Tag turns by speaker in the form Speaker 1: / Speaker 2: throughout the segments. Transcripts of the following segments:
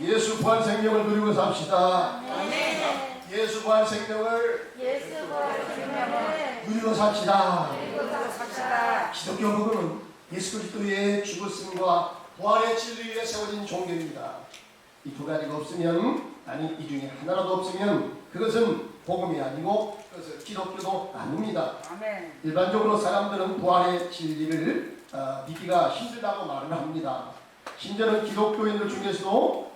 Speaker 1: 예수 부활 생명을 누리고 삽시다.
Speaker 2: 아멘.
Speaker 1: 예수 부활 생명을 누리고 삽시다. 기독교 복음은 예수 그리스도의 죽으심과 부활의 진리 위에 세워진 종교입니다. 이 두 가지가 없으면, 아니 이 중에 하나라도 없으면 그것은 복음이 아니고 그것은 기독교도 아닙니다.
Speaker 2: 아멘.
Speaker 1: 일반적으로 사람들은 부활의 진리를 믿기가 힘들다고 말을 합니다. 심지어는 기독교인들 중에서도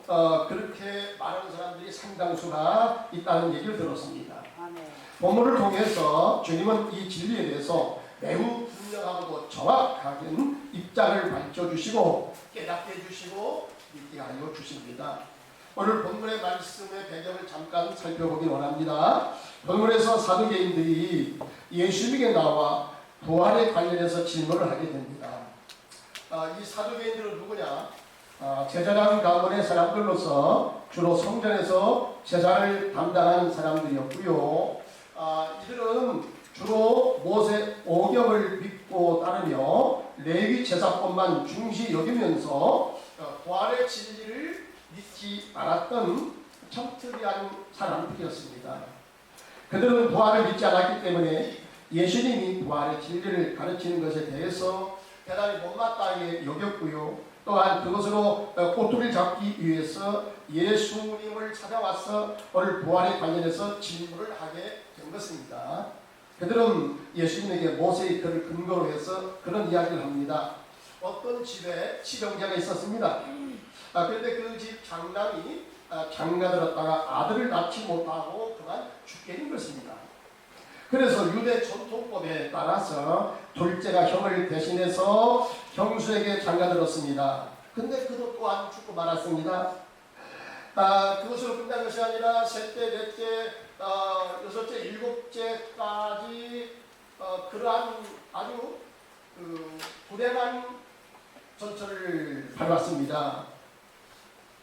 Speaker 1: 그렇게 많은 사람들이 상당수가 있다는 얘기를 들었습니다.
Speaker 2: 아멘.
Speaker 1: 본문을 통해서 주님은 이 진리에 대해서 매우 분명하고 정확하게 입장을 밝혀주시고 깨닫게 해주시고 믿게 하여 주십니다. 오늘 본문의 말씀의 배경을 잠깐 살펴보기 원합니다. 본문에서 사두개인들이 예수님에게 나와 부활에 관련해서 질문을 하게 됩니다. 이 사두개인들은 누구냐? 제사장 가문의 사람들로서 주로 성전에서 제사를 담당한 사람들이었고요. 이들은 주로 모세 오경을 믿고 따르며 레위 제사법만 중시 여기면서 부활의 진리를 믿지 않았던 참 특이한 사람들이었습니다. 그들은 부활을 믿지 않았기 때문에 예수님이 부활의 진리를 가르치는 것에 대해서 대단히 못마땅하게 여겼고요. 또한 그것으로 꼬투리를 잡기 위해서 예수님을 찾아와서 오늘 부활에 관련해서 질문을 하게 된 것입니다. 그들은 예수님에게 모세의 글을 근거로 해서 그런 이야기를 합니다. 어떤 집에 치병자가 있었습니다. 그런데 그 집 장남이 장가들었다가 아들을 낳지 못하고 그만 죽게 된 것입니다. 그래서 유대 전통법에 따라서 둘째가 형을 대신해서 형수에게 장가들었습니다. 근데 그도 또한 죽고 말았습니다. 그것으로 끝난 것이 아니라 셋째, 넷째, 여섯째, 일곱째까지 그러한 아주 부대만 전철을 밟았습니다.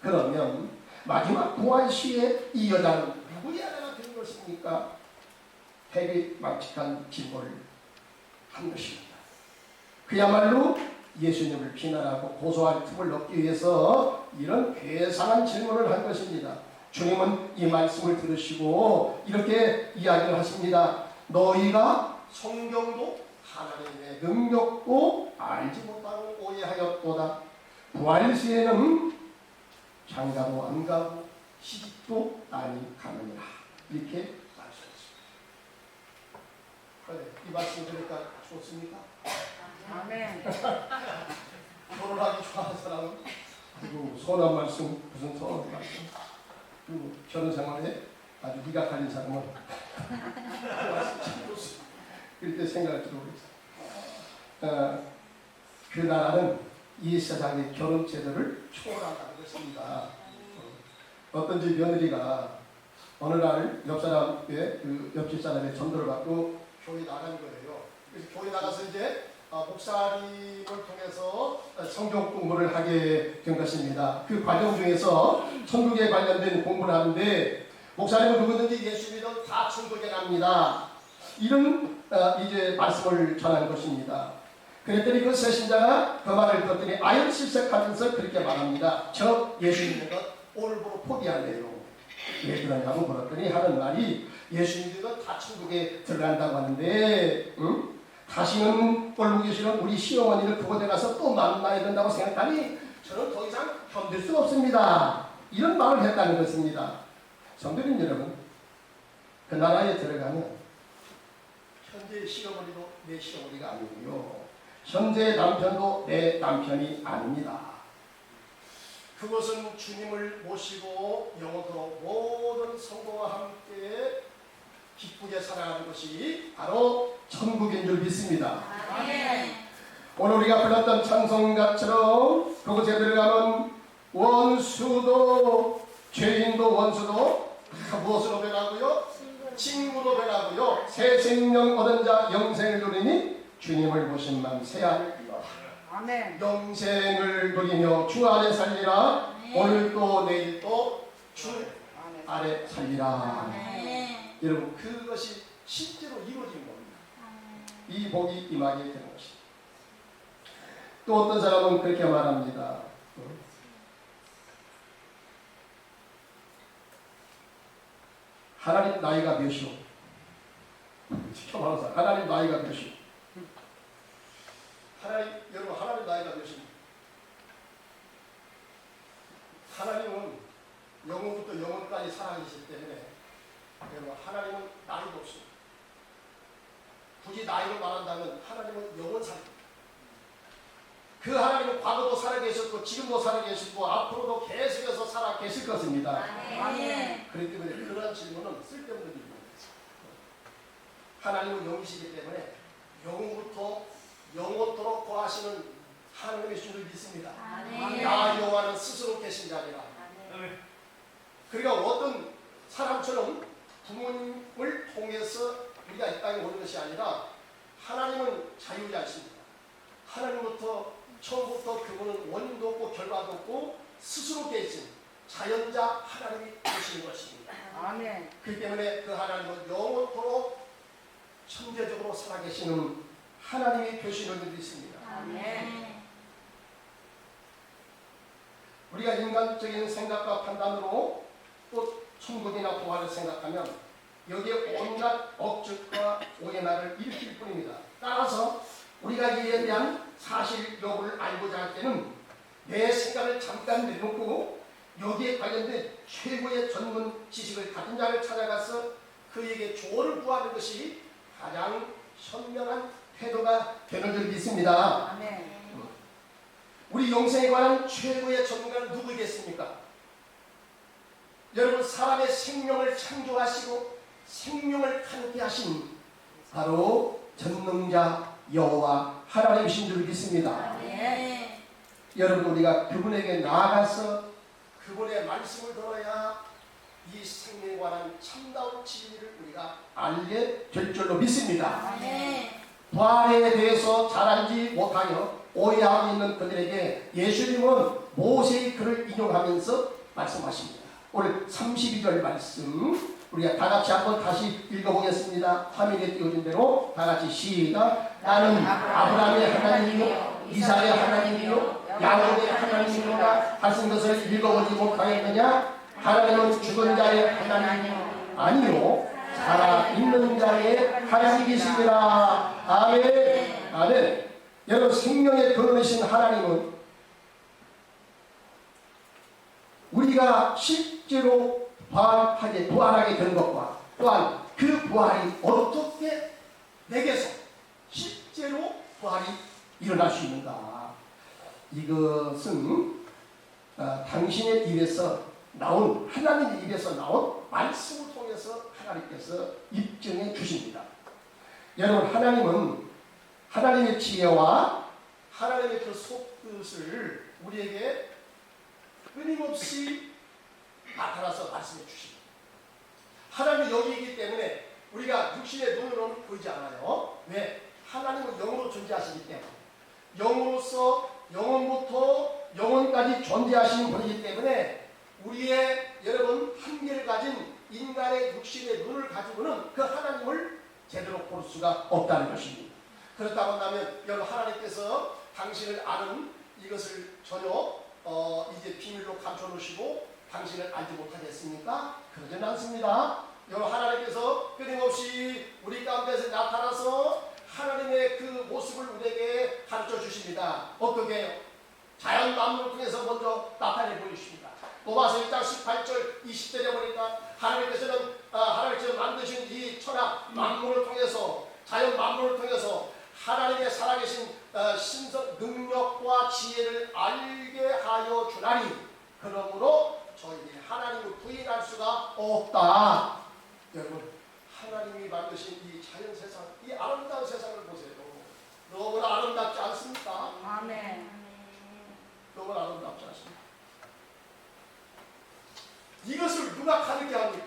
Speaker 1: 그러면 마지막 부활 시에 이 여자는 누구의 아내가 된 것입니까? 해괴망측한 질문을 한 것입니다. 그야말로 예수님을 비난하고 고소할 틈을 얻기 위해서 이런 괴상한 질문을 한 것입니다. 주님은 이 말씀을 들으시고 이렇게 이야기를 하십니다. 너희가 성경도 하나님의 능력도 알지 못하고 오해하였도다. 부활 시에는 장가도 안 가고 시집도 아니 가느니라. 이렇게 말씀하셨습니다. 그래, 이 말씀 들으니까 좋습니까?
Speaker 2: 아멘.
Speaker 1: 결혼하기 좋아하는 사람은 아이고 선한 말씀, 무슨 선한 말씀. 그리고 결혼 생활에 아주 미가 갈린 사람은 그렇게 생각할 줄 모르겠어요. 그 나라는 이 세상의 결혼 제도를 초월한다는 것입니다. 어떤 집 며느리가 어느 날 옆 사람의 옆집 사람의 전도를 받고 교회 나간 거예요. 그래서 교회 나가서 이제 목사님을 통해서 성경 공부를 하게 된 것입니다. 그 과정 중에서 천국에 관련된 공부를 하는데 목사님은 누구든지 예수 믿으면 다 천국에 갑니다. 이런 이제 말씀을 전한 것입니다. 그랬더니 그 새신자가 그 말을 듣더니 아연실색하면서 그렇게 말합니다. 저 예수 믿는 것 오늘부로 포기할래요. 왜 그러냐고 물었더니 하는 말이 예수 믿는 것 다 천국에 들어간다고 하는데 다시는 꼴보기 싫은 우리 시어머니를 그곳에 가서 또 만나야 된다고 생각하니 저는 더 이상 견딜 수가 없습니다. 이런 말을 했다는 것입니다. 성도님 여러분, 그 나라에 들어가면 현재 시어머니도 내 시어머니가 아니고요. 현재 남편도 내 남편이 아닙니다. 그것은 주님을 모시고 영원토록 모든 성도와 함께 기쁘게 살아가는 것이 바로 천국인 줄 믿습니다.
Speaker 2: 아멘.
Speaker 1: 오늘 우리가 불렀던 찬송가처럼 그곳에 들어가면 원수도 죄인도 원수도 무엇으로 변하고요? 친구로 변하고요. 새 생명 얻은 자 영생을 누리니 주님을 보신 맘 새하늘 이루라.
Speaker 2: 아멘.
Speaker 1: 영생을 누리며 주 안에 살리라. 오늘도 내일도 주 안에 살리라. 여러분 그것이 실제로 이루어진 겁니다. 이 복이 임하게 되는 것입니다. 또 어떤 사람은 그렇게 말합니다. 하나님 나이가 몇이오? 지켜봐서 하나님 나이가 몇이오? 여러분 하나님 나이가 몇입니까? 하나님은 영원부터 영원까지 살아계시기 때문에 여러분 하나님은 나이도 없습니다. 굳이 나이로 말한다면 하나님은 영원사입니다. 그 하나님은 과거도 살아계셨고 지금도 살아계시고 앞으로도 계속해서 살아계실 것입니다.
Speaker 2: 아멘.
Speaker 1: 그렇기 때문에 그런 질문은 쓸데없는 질문입니다. 하나님은 영이시기 때문에 영원부터 영원토록 거하시는 하나님의 주를 믿습니다.
Speaker 2: 아멘.
Speaker 1: 나 여호와는 스스로 계신 자니라. 그러니까 어떤 사람처럼 부모님을 통해서 우리가 이 땅에 오는 것이 아니라 하나님은 자유자이십니다. 하나님부터 처음부터 그분은 원인도 없고 결과도 없고 스스로 계신 자연자 하나님이 계시는 것입니다.
Speaker 2: 아멘.
Speaker 1: 그렇기 때문에 그 하나님은 영원토록 천재적으로 살아계시는 하나님이 되시는 일이 있습니다.
Speaker 2: 아멘.
Speaker 1: 우리가 인간적인 생각과 판단으로 또 천국이나 부활을 생각하면 여기에 온갖 억측과 오해나를 일으킬 뿐입니다. 따라서 우리가 이에 대한 사실 여부를 알고자 할 때는 내 생각을 잠깐 내놓고 여기에 관련된 최고의 전문 지식을 가진 자를 찾아가서 그에게 조언을 구하는 것이 가장 현명한 태도가 되는 줄 믿습니다.
Speaker 2: 아멘.
Speaker 1: 우리 영생에 관한 최고의 전문가는 누구겠습니까? 여러분 사람의 생명을 창조하시고 생명을 가능케 하신 바로 전능자 여호와 하나님이신 줄 믿습니다.
Speaker 2: 아멘.
Speaker 1: 여러분 우리가 그분에게 나아가서 그분의 말씀을 들어야 이 생명에 관한 참다운 진리를 우리가 알게 될 줄로 믿습니다.
Speaker 2: 아멘.
Speaker 1: 부활에 대해서 잘 알지 못하여 오해하고 있는 그들에게 예수님은 모세의 글을 인용하면서 말씀하십니다. 오늘 32절 말씀 우리가 다 같이 한번 다시 읽어보겠습니다. 화면에 띄워진 대로 다 같이 시작. 나는 아브라함의 하나님이요 이삭의 하나님이요 야곱의 하나님이로다 하신 것을 읽어보지 못하였느냐? 하나님은 죽은 자의 하나님이요 아니요 살아있는 자의 하나님이시니라. 아멘. 아멘. 여러분 생명의 근원이신 하나님은 우리가 실제로 부활하게 된 것과 또한 그 부활이 어떻게 내게서 실제로 부활이 일어날 수 있는가. 이것은 당신의 입에서 나온 하나님의 입에서 나온 말씀을 통해서 하나님께서 입증해 주십니다. 여러분 하나님은 하나님의 지혜와 하나님의 그 속뜻을 우리에게 끊임없이 나타나서 말씀해 주십니다. 하나님이 여기 있기 때문에 우리가 육신의 눈으로는 보이지 않아요. 왜? 하나님은 영으로 존재하시기 때문에 영으로서 영원부터 영원까지 존재하시는 분이기 때문에 우리의 여러분 한계를 가진 인간의 육신의 눈을 가지고는 그 하나님을 제대로 볼 수가 없다는 것입니다. 그렇다고 한다면 여러분 하나님께서 당신을 아는 이것을 전혀 이제 비밀로 감춰놓으시고 당신을 알지 못하겠습니까? 그러지는 않습니다. 여러분 하나님께서 끊임없이 우리 가운데서 나타나서 하나님의 그 모습을 우리에게 가르쳐 주십니다. 어떻게 해요? 자연 만물을 통해서 먼저 나타내 보이십니다. 로마서 1장 18절 20절에 보니까 하나님께서는 하나님께서 만드신 이 천하 만물을 통해서 자연 만물을 통해서 하나님의 살아계신 신성 능력과 지혜를 알게 하여 주나니 그러므로 저희들이 하나님을 부인할 수가 없다. 여러분 하나님이 만드신 이 자연 세상, 이 아름다운 세상을 보세요. 너무나 아름답지 않습니까?
Speaker 2: 아멘.
Speaker 1: 너무나 아름답지 않습니까? 이것을 누가 가르게 합니까?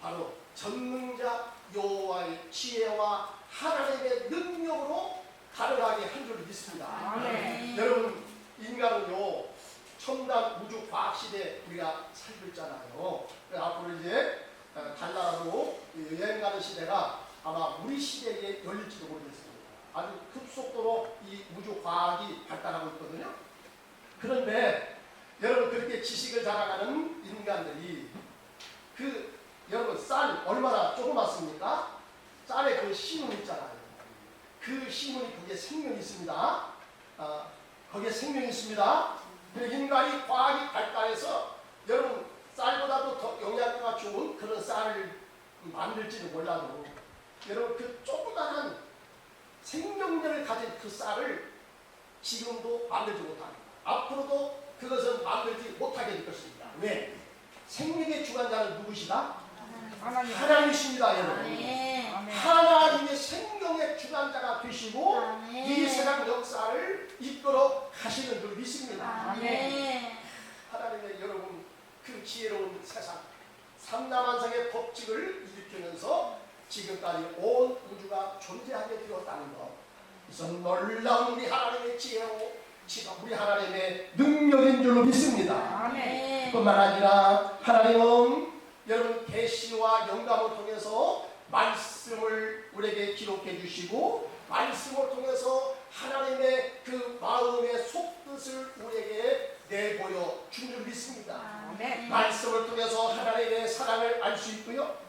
Speaker 1: 바로 전능자 여호와의 지혜와 하나님의 능력으로 가능하게 한 줄 믿습니다.
Speaker 2: 아멘.
Speaker 1: 여러분 인간은요 첨단 우주 과학 시대 우리가 살고 있잖아요. 앞으로 이제 달나라로 여행 가는 시대가 아마 우리 시대에 열릴지도 모르겠습니다. 아주 급속도로 이 우주 과학이 발달하고 있거든요. 그런데 여러분 그렇게 지식을 자랑하는 인간들이 그 여러분 쌀 얼마나 조그맣습니까? 쌀에 그 씨문 있잖아요. 그 씨문이 거기에 생명이 있습니다. 거기에 생명이 있습니다. 그리고 인간이 과학이 발달해서 여러분 쌀보다도 더 영양가가 좋은 그런 쌀을 만들지는 몰라도 여러분 그 조그마한 생명력을 가진 그 쌀을 지금도 만들지 못합니다. 앞으로도 그것은 만들지 못하게 될 것입니다. 왜? 생명의 주관자는 누구시다? 하나님이십니다, 여러분.
Speaker 2: 아멘.
Speaker 1: 하나님의 생명의 주관자가 되시고
Speaker 2: 아멘.
Speaker 1: 이 세상 역사를 이끌어 가시는 줄 믿습니다.
Speaker 2: 아멘.
Speaker 1: 하나님의 여러분 그 지혜로운 세상 삼라만상의 법칙을 일으키면서 지금까지 온 우주가 존재하게 되었다는 것, 이것은 놀라운 우리 하나님의 지혜로 우리 하나님의 능력인 줄로 믿습니다.
Speaker 2: 아멘.
Speaker 1: 뿐만 아니라 하나님은 여러분 계시와 영감을 통해서 말씀을 우리에게 기록해 주시고 말씀을 통해서 하나님의 그 마음의 속뜻을 우리에게 내보여 준 줄 믿습니다.
Speaker 2: 아멘.
Speaker 1: 말씀을 통해서 하나님의 사랑을 알 수 있고요.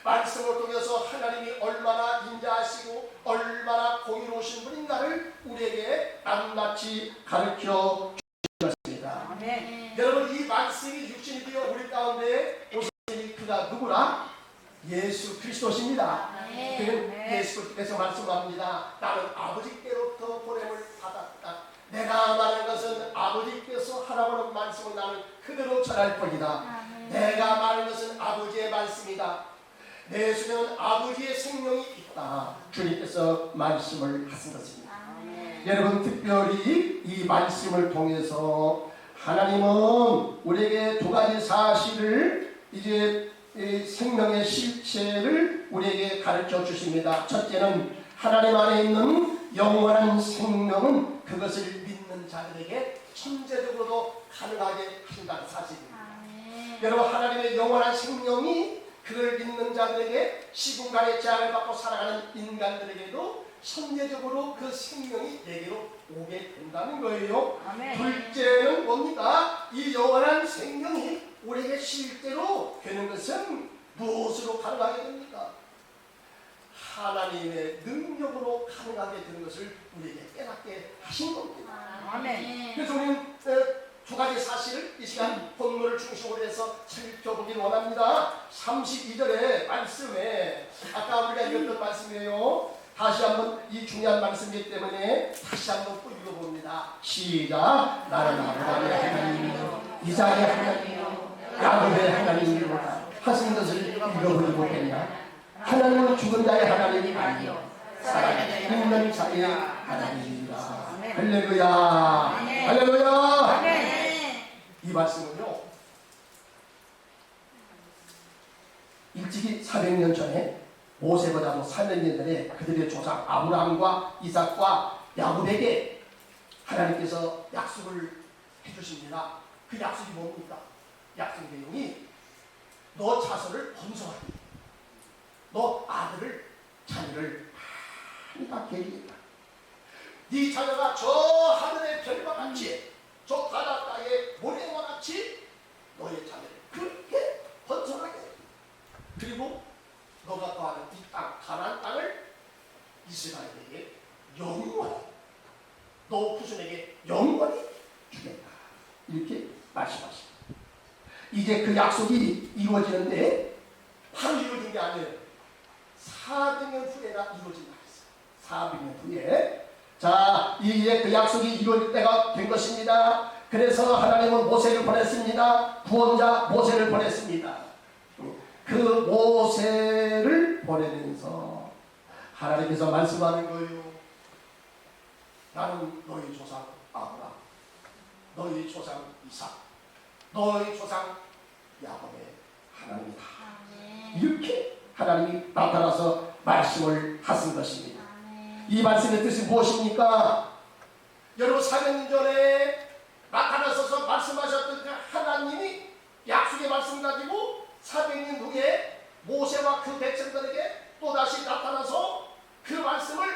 Speaker 1: 말씀을 통해서 하나님이 얼마나 인자하시고 얼마나 공의로우신 분인가를 우리에게 낱낱이 가르쳐 주셨습니다.
Speaker 2: 아멘.
Speaker 1: 여러분 이 말씀이 육신이 되어 우리 가운데 오셨으니 그가 누구라? 예수 그리스도십니다.
Speaker 2: 아멘.
Speaker 1: 그는 예수 그리스도께서 말씀합니다. 나는 아버지께로부터 보냄을 받았다. 내가 말한 것은 아버지께서 하라고 하는 말씀을 나는 그대로 전할 뿐이다. 내가 말한 것은 아버지의 말씀이다. 내 속에는 아버지의 생명이 있다. 주님께서 말씀을 하신 것입니다. 여러분 특별히 이 말씀을 통해서 하나님은 우리에게 두 가지 사실을 이제 생명의 실체를 우리에게 가르쳐 주십니다. 첫째는 하나님 안에 있는 영원한 생명은 그것을 믿는 자들에게 천재적으로도 가능하게 하신다는 사실입니다. 여러분 하나님의 영원한 생명이 그를 믿는 자들에게 시공간의 제한을 받고 살아가는 인간들에게도 선제적으로 그 생명이 내게로 오게 된다는 거예요.
Speaker 2: 아멘.
Speaker 1: 둘째는 뭡니까? 이 영원한 생명이 우리에게 실제로 되는 것은 무엇으로 가능하게 됩니까? 하나님의 능력으로 가능하게 되는 것을 우리에게 깨닫게 하신 겁니다.
Speaker 2: 아멘.
Speaker 1: 그래서 우리는 두 가지 사실을 이 시간 본문을 중심으로 해서 살펴보길 원합니다. 32절의 말씀에 아까 우리가 읽었던 말씀이에요. 다시 한번 이 중요한 말씀이기 때문에 다시 한번 또 읽어봅니다. 시작. 나는 아브라함의 하나님이요 이삭의 하나님이요 야곱의 하나님이로다 하신 것을 읽어보지 못했나? 하나님은 죽은 자의 하나님이 아니요 살아있는 자의 하나님입니다. 할렐루야. 할렐루야. 이 말씀은요 일찍이 400년 전에 모세보다도 400년 전에 그들의 조상 아브라함과 이삭과 야곱에게 하나님께서 약속을 해주십니다. 그 약속이 뭡니까? 약속 내용이 너 자손을 번성하게 너 아들을 자녀를 많이 낳게 해주겠다. 네 자녀가 저 하늘의 별과 같이 저 바닷가의 모래와 같이 너의 자녀를 그렇게 번성하게 해. 그리고 너가 거하는 이 땅 가나안 땅을 이스라엘에게 영원히 너 후손에게 영원히 주겠다. 이렇게 말씀하십니다. 이제 그 약속이 이루어지는데 바로 이루어진 게 아니에요. 400년 후에나 이루어진다 했어요. 400년 후에. 자, 이제 그 약속이 이루어질 때가 된 것입니다. 그래서 하나님은 모세를 보냈습니다. 구원자 모세를 보냈습니다. 그 모세를 보내면서 하나님께서 말씀하는 거예요. 나는 너희 조상 아브라함, 너희 조상 이삭, 너희 조상 야곱의 하나님이다. 이렇게 하나님이 나타나서 말씀을 하신 것입니다. 이 말씀의 뜻이 무엇입니까? 여러분 400년 전에 나타나셔서 말씀하셨던 그 하나님이 약속의 말씀 가지고 400년 후에 모세와 그 백성들에게 또다시 나타나서 그 말씀을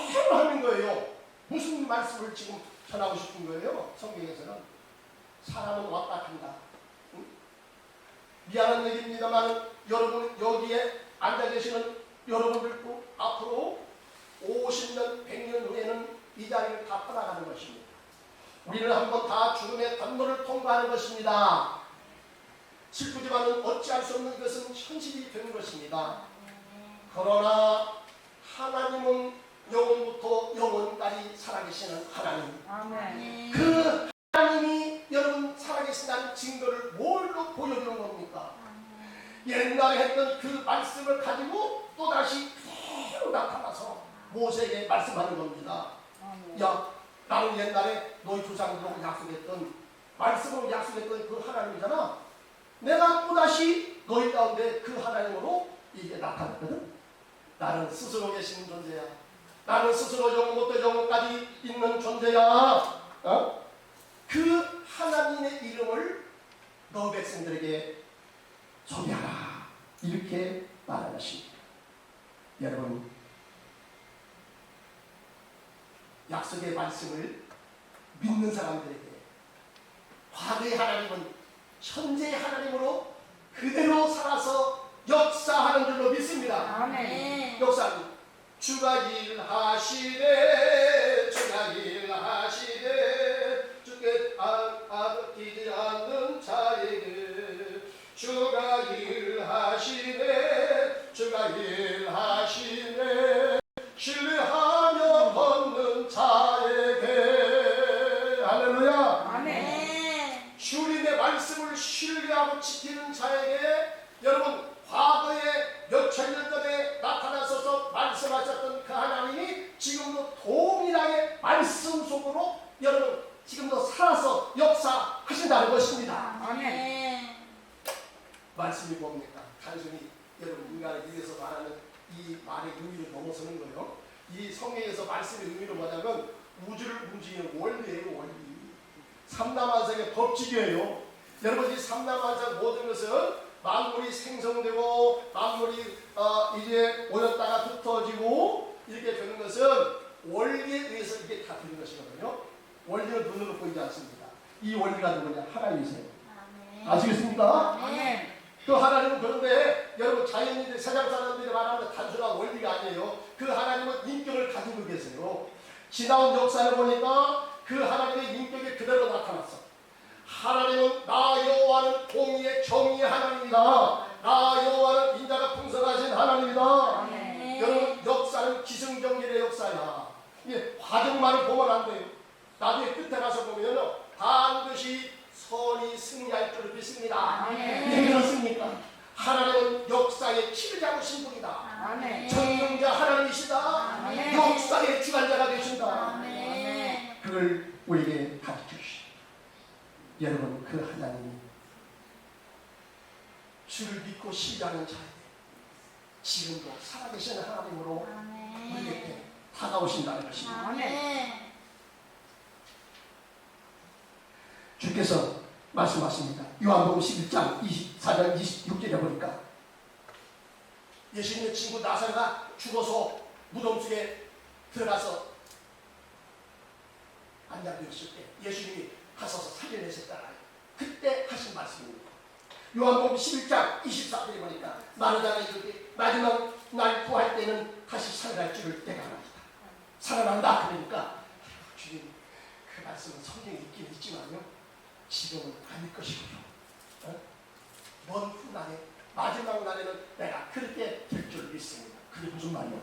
Speaker 1: 그대로 하는 거예요. 무슨 말씀을 지금 전하고 싶은 거예요? 성경에서는 사람은 왔다 간다. 응? 미안한 얘기입니다만 여러분 여기에 앉아 계시는 여러분들도 앞으로 50년, 100년 후에는 이 자리를 다 떠나가는 것입니다. 우리는 한번 다 죽음의 관문을 통과하는 것입니다. 슬프지만은 어찌할 수 없는 것은 현실이 되는 것입니다. 그러나 하나님은 영원부터 영원까지 살아계시는 하나님.
Speaker 2: 아멘.
Speaker 1: 그 하나님이 여러분 살아계신다는 증거를 뭘로 보여주는 겁니까? 옛날에 했던 그 말씀을 가지고 또다시 그대로 나타나서 모세에게 말씀하는 겁니다. 야, 나는 옛날에 너희 조상들하고 약속했던 말씀으로 약속했던 그 하나님이잖아. 내가 또다시 너희 가운데 그 하나님으로 이게 나타났거든. 나는 스스로 계시는 존재야. 나는 스스로 영원부터 영원까지 있는 존재야. 그 하나님의 이름을 너 백성들에게 소개하라. 이렇게 말하는 것입니다. 여러분, 약속의 말씀을 믿는 사람들에게 과거의 하나님은 현재의 하나님으로 그대로 살아서 역사하는 줄로 믿습니다.
Speaker 2: 아멘.
Speaker 1: 역사는 주가 일하시되 주가 일하시되 주께 아끼지 않는 자에게 주가 일하시네 주가 일하시네 신뢰하며 걷는 자에게 할렐루야.
Speaker 2: 아멘.
Speaker 1: 주님의 말씀을 신뢰하고 지키는 자에게 여러분 과거에 몇천 년 전에 나타나셔서 말씀하셨던 그 하나님이 지금도 동일하게 말씀 속으로 여러분 지금도 살아서 역사하신다는 것입니다.
Speaker 2: 아멘.
Speaker 1: 말씀이 뭡니까? 단순히 여러분 인간을 위해서 말하는 이 말의 의미를 넘어서는 거예요. 이 성경에서 말씀의 의미는 뭐냐면 우주를 움직이는 원리예요. 원리. 삼라만상의 법칙이에요. 여러분 이 삼라만상 모든 것은 만물이 생성되고 만물이 이제 오였다가 흩어지고 이렇게 되는 것은 원리에 의해서 이게 다 되는 것이거든요. 원리는 눈으로 보이지 않습니다. 이 원리가 누구냐? 하나님이세요. 아시겠습니까?
Speaker 2: 아멘.
Speaker 1: 그 하나님은 그런데 여러분 자연인들 세상 사람들이 말하는 단순한 원리가 아니에요. 그 하나님은 인격을 가지고 계세요. 지나온 역사를 보니까 그 하나님의 인격이 그대로 나타났어. 하나님은 나 여호와는 공의의 정의의 하나님이다. 나 여호와는 인자가 풍성하신 하나님이다.
Speaker 2: 아멘.
Speaker 1: 여러분 역사는 기승전결의 역사야. 이게 과정만을 보면 안 돼요. 나중에 끝에 가서 보면 반드시 선이 승리할 줄을 믿습니다.
Speaker 2: 아멘.
Speaker 1: 왜 그렇습니까? 하나님은 역사의 키를 잡으신 분이다.
Speaker 2: 아멘.
Speaker 1: 전능자 하나님이시다.
Speaker 2: 아멘.
Speaker 1: 역사의 주관자가 되신다.
Speaker 2: 아멘.
Speaker 1: 그걸 우리에게 가르쳐 주시오. 여러분 그 하나님이 주를 믿고 신뢰하는 자에게 지금도 살아계시는 하나님으로 우리에게 다가오신다는 것입니다.
Speaker 2: 아멘.
Speaker 1: 주께서 말씀하십니다. 요한복음 11장 24절 26절에 보니까 예수님의 친구 나사로가 죽어서 무덤 속에 들어가서 안장되었을 때 예수님이 가서서 살려내셨잖아요. 그때 하신 말씀입니다. 요한복음 11장 24절에 보니까 마르다가 이렇게 마지막 날 구할 때는 다시 살아날 줄을 내가 압니다. 살아난다. 그러니까 주님 그 말씀은 성경에 있긴 있지만요. 지금은 아닐 것이고요. 먼 훗날에 마지막 날에는 내가 그렇게 될 줄 믿습니다. 그게 무슨 말이요?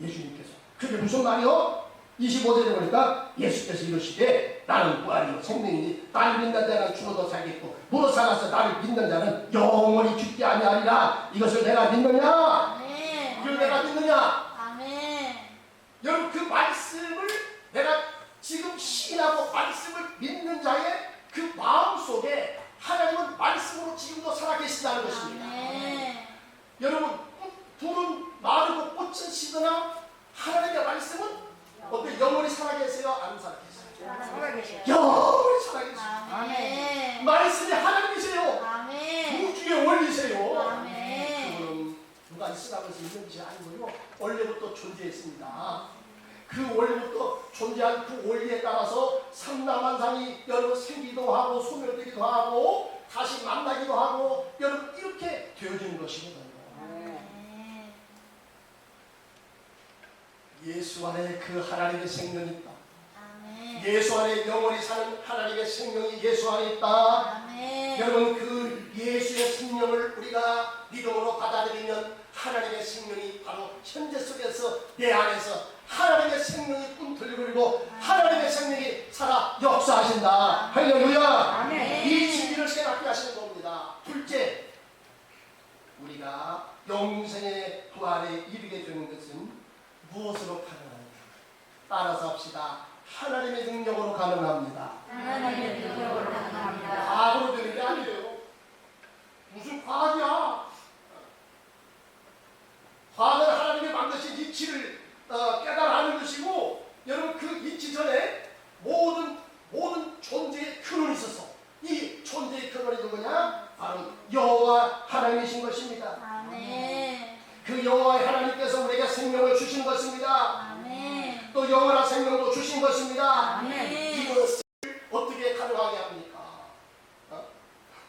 Speaker 1: 예수님께서 그게 무슨 말이요? 25절에 보니까 예수께서 이르시되 나는 부활이요 생명이니 나를 믿는 자는 죽어도 살겠고 무릇 살아서 나를 믿는 자는 영원히 죽지 아니하리라. 이것을 내가 믿느냐?
Speaker 2: 아멘.
Speaker 1: 이걸 내가 믿느냐?
Speaker 2: 아멘.
Speaker 1: 여러분 그 말씀을 내가 지금 신하고 말씀을 믿는 자의 그 마음속에 하나님은 말씀으로 지금도 살아계신다는 것입니다.
Speaker 2: 아멘.
Speaker 1: 여러분 불은 마르고 꽃은 시드나 하나님의 말씀은 어떻게 영원히 살아계세요? 안 살아계세요?
Speaker 2: 살아계세요.
Speaker 1: 영원히 살아계세요.
Speaker 2: 아멘.
Speaker 1: 말씀이 하나님이세요.
Speaker 2: 아멘.
Speaker 1: 우주의 원리세요.
Speaker 2: 아멘.
Speaker 1: 그분은 누가 있으라고 해서 있는 것이 아니고요. 원래부터 존재했습니다. 그 원리부터 존재한 그 원리에 따라서 삼라만상이 여러분 생기도 하고 소멸되기도 하고 다시 만나기도 하고 여러분 이렇게 되어지는 것이거든요.
Speaker 2: 아멘.
Speaker 1: 예수 안에 그 하나님의 생명이 있다.
Speaker 2: 아멘.
Speaker 1: 예수 안에 영원히 사는 하나님의 생명이 예수 안에 있다.
Speaker 2: 아멘.
Speaker 1: 여러분 그 예수의 생명을 우리가 믿음으로 받아들이면 하나님의 생명이 바로 현재 속에서 내 안에서 하나님의 생명이 꿈틀거리고 하나님의 생명이 살아 역사하신다. 할렐루야.
Speaker 2: 아멘.
Speaker 1: 이 진리를 깨닫게 하시는 겁니다. 둘째, 우리가 영생의 부활에 이르게 되는 것은 무엇으로 가능합니까? 따라서 합시다. 하나님의 능력으로 가능합니다.
Speaker 2: 하나님의 능력으로 가능합니다.
Speaker 1: 과학으로 되는 게 아니에요. 무슨 과학이야? 과학은 하나님이 만드신 이치를 깨달아하는 것이고, 여러분 그 이치 전에 모든 존재의 근원이 있어서 이 존재의 근원이 누구냐? 바로 여호와 하나님이신 것입니다.
Speaker 2: 아멘.
Speaker 1: 그 여호와 하나님께서 우리에게 생명을 주신 것입니다.
Speaker 2: 아멘.
Speaker 1: 또 영원한 생명도 주신 것입니다.
Speaker 2: 아멘.
Speaker 1: 이것을 어떻게 가능하게 합니까?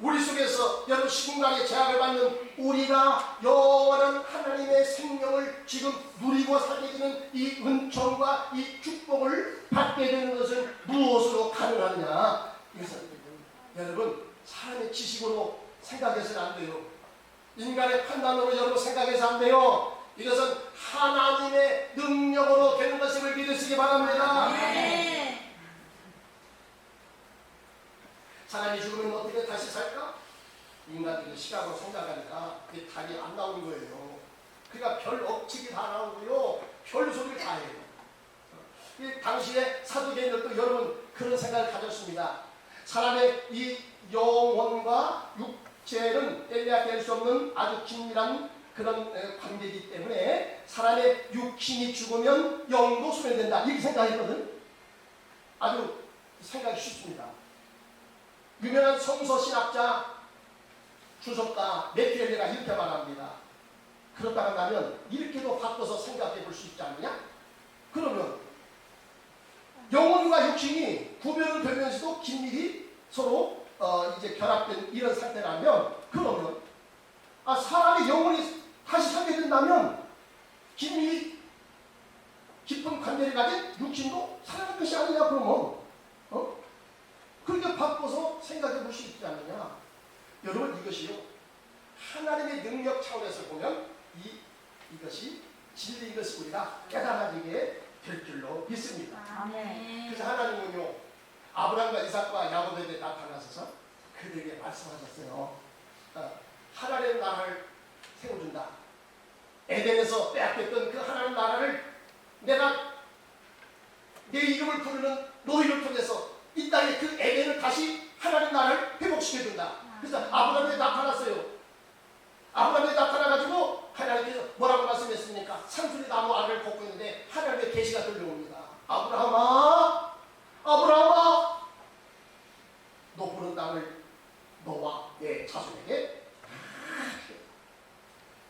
Speaker 1: 우리 속에서 여러분 시공간의 제약을 받는 우리가 영원한 하나님의 생명을 지금 누리고 살게 되는 이 은총과 이 축복을 받게 되는 것은 무엇으로 가능하느냐? 이것은 여러분 사람의 지식으로 생각해서는 안 돼요. 인간의 판단으로 여러분 생각해서 안 돼요. 이것은 하나님의 능력으로 되는 것임을 믿으시기 바랍니다.
Speaker 2: 아멘.
Speaker 1: 사람이 죽으면 어떻게 다시 살까? 인간들이 시각으로 생각하니까 그게 답이 안 나오는 거예요. 그러니까 별 억측이 다 나오고요. 별 소리를 다 해요. 이 당시에 사두개인들도 여러분 그런 생각을 가졌습니다. 사람의 이 영혼과 육체는 뗄래야 뗄 수 없는 아주 긴밀한 그런 관계이기 때문에 사람의 육신이 죽으면 영도 소멸된다. 이렇게 생각했거든. 아주 생각이 쉽습니다. 유명한 성서신학자 주석가 메키엘레가 이렇게 말합니다. 그렇다고 하면 이렇게도 바꿔서 생각해 볼 수 있지 않느냐? 그러면 영혼과 육신이 구별은 되면서도 긴밀히 서로 이제 결합된 이런 상태라면, 그러면 사람의 영혼이 다시 살게 된다면 긴밀히 깊은 관계를 가진 육신도 살아날 것이 아니냐? 그러면 그렇게 바꿔서 생각해 볼 수 있지 않느냐? 여러분 이것이요 하나님의 능력 차원에서 보면 이것이 진리인 것을 우리가 깨달아지게 될 줄로 믿습니다.
Speaker 2: 아멘.
Speaker 1: 그래서 하나님은요 아브라함과 이삭과 야곱에게 나타나셔서 그들에게 말씀하셨어요. 하나님의 나라를 세워준다. 에덴에서 빼앗겼던 그 하나님 나라를 내가 내 이름을 부르는 너희를 통해서 이 땅에 그 에덴을 다시 하나님 나라를 회복시켜준다. 그래서 아브라함에 나타났어요. 아브라함에 나타나가지고 하나님께서 뭐라고 말씀했습니까? 상수리 나무 아래를 걷고 있는데 하나님의 계시가 들려옵니다. 아브라함아, 아브라함아, 너 보는 땅을 너와 내 자손에게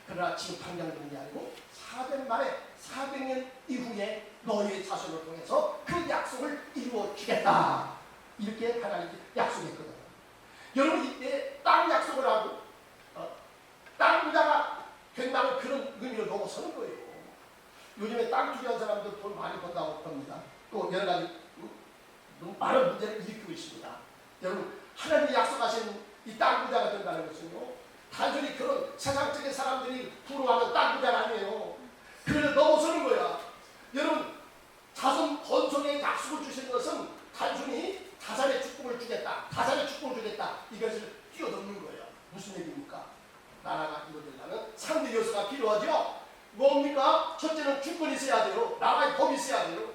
Speaker 1: 그러나 지금 당장 되는 게 아니고 400 만에 400년 이후에 너희의 자손을 통해서 그 약속을 이루어 주겠다. 이렇게 하나님께 약속했거든요. 여러분 이때 땅 약속을 하고 땅 부자가 된다는 그런 의미를 넘어서는 거예요. 요즘에 땅 투기한 사람들 돈 많이 번다고 합니다. 또 여러 가지 많은 문제를 일으키고 있습니다. 여러분 하나님이 약속하신 이 땅 부자가 된다는 것은요 단순히 그런 세상적인 사람들이 부러워하는 땅 부자가 아니에요. 그걸 넘어서는 거야. 여러분 자손 번성의 약속을 주시는 것은 단순히 자산의 축복을 주겠다, 자산의 축복을 주겠다, 이것을 뛰어넘는 거예요. 무슨 얘기입니까? 나라가 이루어지려면 상대 요소가 필요하죠. 뭡니까? 첫째는 주권이 있어야 돼요. 나라의 법이 있어야 돼요.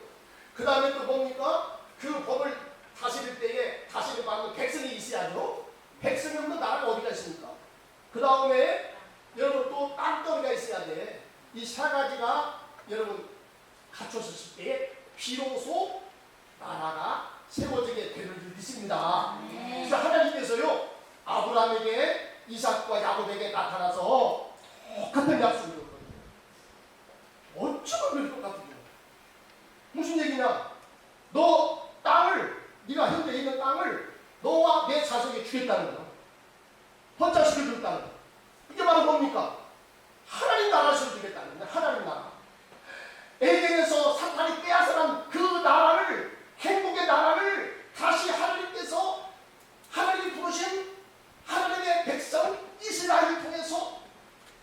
Speaker 1: 그 다음에 또 뭡니까? 그 법을 다스릴 때에 다스릴 받는 백성이 있어야죠. 백성이 없는 나라가 어디가 있습니까? 그 다음에 여러분 또 땅덩이가 있어야 돼. 이 세 가지가 여러분 갖춰졌을 때에 비로소 나라가 세워지게 되는 줄 믿습니다. 그래서 하나님께서요 아브라함에게 이삭과 야곱에게 나타나서 똑같은 약속을 줬거든요. 어쩌면 그럴 것 같은데요. 주겠다는 거예요. 번창시켜주겠다는 거예요. 이게 바로 뭡니까? 하나님 나라를 세워주겠다는 거예요. 하나님 나라. 에덴에서 사탄이 빼앗아간 그 나라를, 행복의 나라를 다시 하나님께서, 하나님이 부르신 하나님의 백성 이스라엘을 통해서